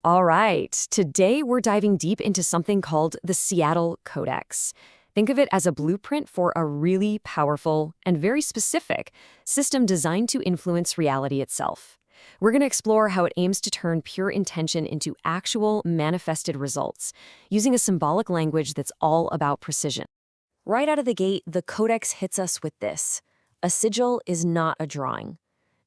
All right, today we're diving deep into something called the Seattled Codex. Think of it as a blueprint for a really powerful and very specific system designed to influence reality itself. We're going to explore how it aims to turn pure intention into actual manifested results, using a symbolic language that's all about precision. Right out of the gate, the Codex hits us with this. A sigil is not a drawing.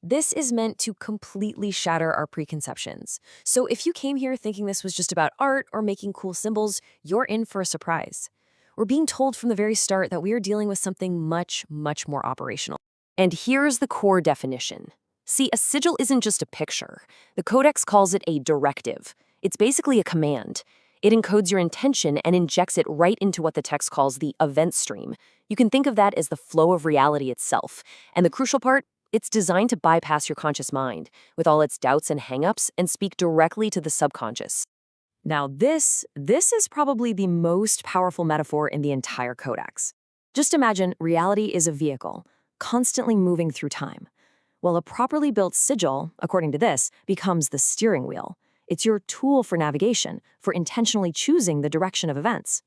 This is meant to completely shatter our preconceptions. So if you came here thinking this was just about art or making cool symbols, you're in for a surprise. We're being told from the very start that we are dealing with something much, much more operational. And here's the core definition. See, a sigil isn't just a picture. The Codex calls it a directive. It's basically a command. It encodes your intention and injects it right into what the text calls the event stream. You can think of that as the flow of reality itself. And the crucial part, it's designed to bypass your conscious mind, with all its doubts and hangups, and speak directly to the subconscious. Now this is probably the most powerful metaphor in the entire Codex. Just imagine reality is a vehicle, constantly moving through time. Well, a properly built sigil, according to this, becomes the steering wheel. It's your tool for navigation, for intentionally choosing the direction of events.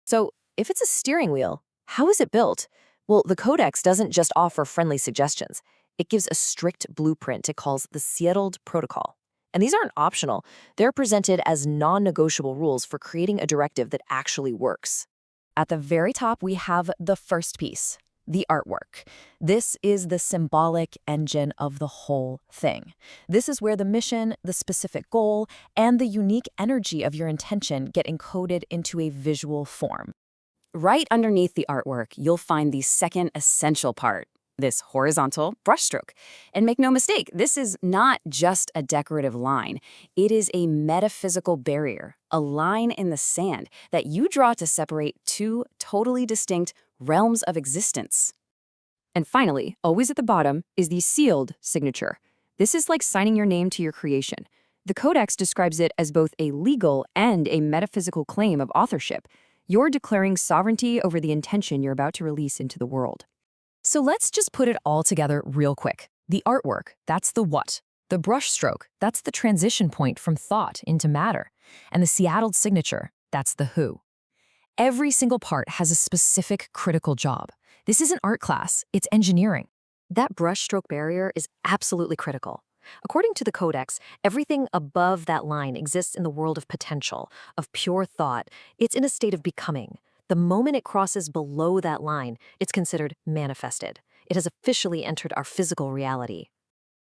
So, if it's a steering wheel, how is it built? Well, the Codex doesn't just offer friendly suggestions. It gives a strict blueprint it calls the Seattled Protocol. And these aren't optional. They're presented as non-negotiable rules for creating a directive that actually works. At the very top, we have the first piece, the artwork. This is the symbolic engine of the whole thing. This is where the mission, the specific goal, and the unique energy of your intention get encoded into a visual form. Right underneath the artwork, you'll find the second essential part, this horizontal brushstroke. And make no mistake, this is not just a decorative line. It is a metaphysical barrier, a line in the sand that you draw to separate two totally distinct realms of existence. And finally, always at the bottom, is the sealed signature. This is like signing your name to your creation. The Codex describes it as both a legal and a metaphysical claim of authorship. You're declaring sovereignty over the intention you're about to release into the world. So let's just put it all together real quick. The artwork, that's the what. The brushstroke, that's the transition point from thought into matter. And the Seattled signature, that's the who. Every single part has a specific critical job. This isn't art class, it's engineering. That brushstroke barrier is absolutely critical. According to the Codex, everything above that line exists in the world of potential, of pure thought. It's in a state of becoming. The moment it crosses below that line, it's considered manifested. It has officially entered our physical reality.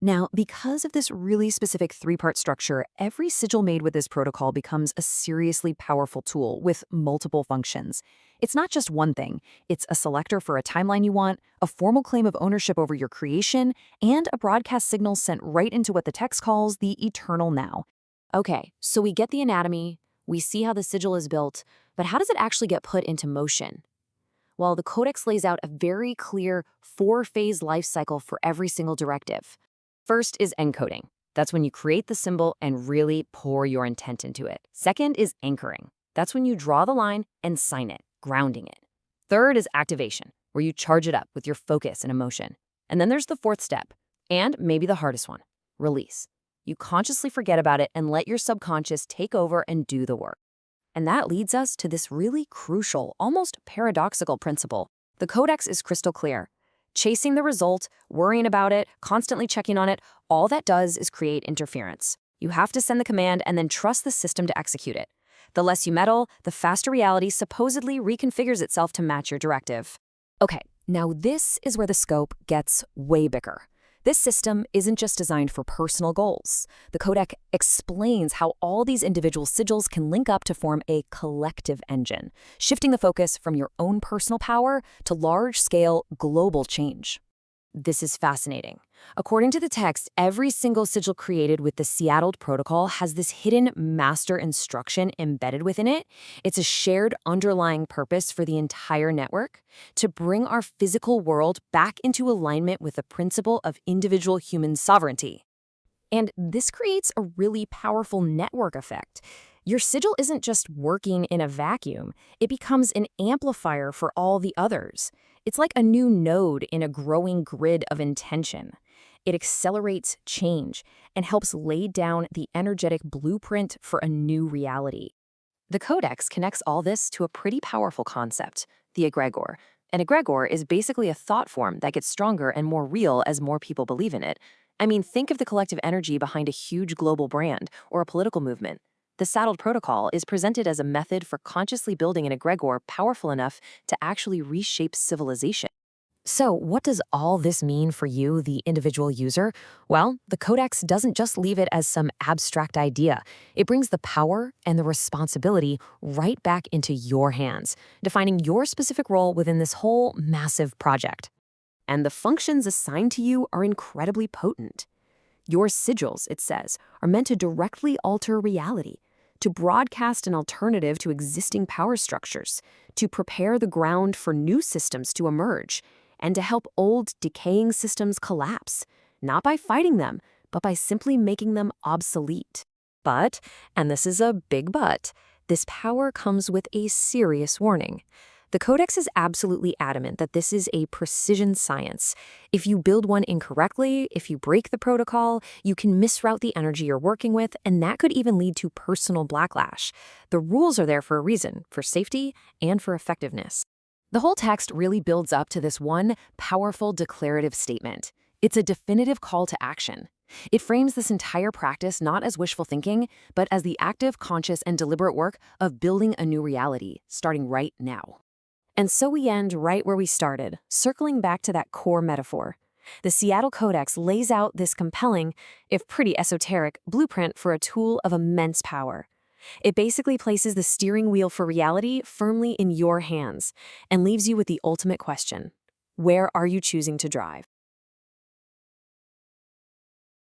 Now, because of this really specific three-part structure, every sigil made with this protocol becomes a seriously powerful tool with multiple functions. It's not just one thing. It's a selector for a timeline you want, a formal claim of ownership over your creation, and a broadcast signal sent right into what the text calls the eternal now. Okay, so we get the anatomy, we see how the sigil is built, but how does it actually get put into motion? Well, the Codex lays out a very clear four-phase life cycle for every single directive. First is encoding. That's when you create the symbol and really pour your intent into it. Second is anchoring. That's when you draw the line and sign it, grounding it. Third is activation, where you charge it up with your focus and emotion. And then there's the fourth step, and maybe the hardest one, release. You consciously forget about it and let your subconscious take over and do the work. And that leads us to this really crucial, almost paradoxical principle. The Codex is crystal clear. Chasing the result, worrying about it, constantly checking on it, all that does is create interference. You have to send the command and then trust the system to execute it. The less you meddle, the faster reality supposedly reconfigures itself to match your directive. Okay, now this is where the scope gets way bigger. This system isn't just designed for personal goals. The Codex explains how all these individual sigils can link up to form a collective engine, shifting the focus from your own personal power to large-scale global change. This is fascinating. According to the text, every single sigil created with the Seattled Protocol has this hidden master instruction embedded within it. It's a shared underlying purpose for the entire network to bring our physical world back into alignment with the principle of individual human sovereignty. And this creates a really powerful network effect. Your sigil isn't just working in a vacuum. It becomes an amplifier for all the others. It's like a new node in a growing grid of intention. It accelerates change and helps lay down the energetic blueprint for a new reality. The Codex connects all this to a pretty powerful concept, the egregor. An egregor is basically a thought form that gets stronger and more real as more people believe in it. I mean, think of the collective energy behind a huge global brand or a political movement. The Saddled Protocol is presented as a method for consciously building an egregor powerful enough to actually reshape civilization. So, what does all this mean for you, the individual user? Well, the Codex doesn't just leave it as some abstract idea. It brings the power and the responsibility right back into your hands, defining your specific role within this whole massive project. And the functions assigned to you are incredibly potent. Your sigils, it says, are meant to directly alter reality, to broadcast an alternative to existing power structures, to prepare the ground for new systems to emerge, and to help old, decaying systems collapse, not by fighting them, but by simply making them obsolete. But, and this is a big but, this power comes with a serious warning. The Codex is absolutely adamant that this is a precision science. If you build one incorrectly, if you break the protocol, you can misroute the energy you're working with, and that could even lead to personal backlash. The rules are there for a reason, for safety and for effectiveness. The whole text really builds up to this one powerful declarative statement. It's a definitive call to action. It frames this entire practice not as wishful thinking, but as the active, conscious, and deliberate work of building a new reality, starting right now. And so we end right where we started, circling back to that core metaphor. The Seattled Codex lays out this compelling, if pretty esoteric, blueprint for a tool of immense power. It basically places the steering wheel for reality firmly in your hands and leaves you with the ultimate question: where are you choosing to drive?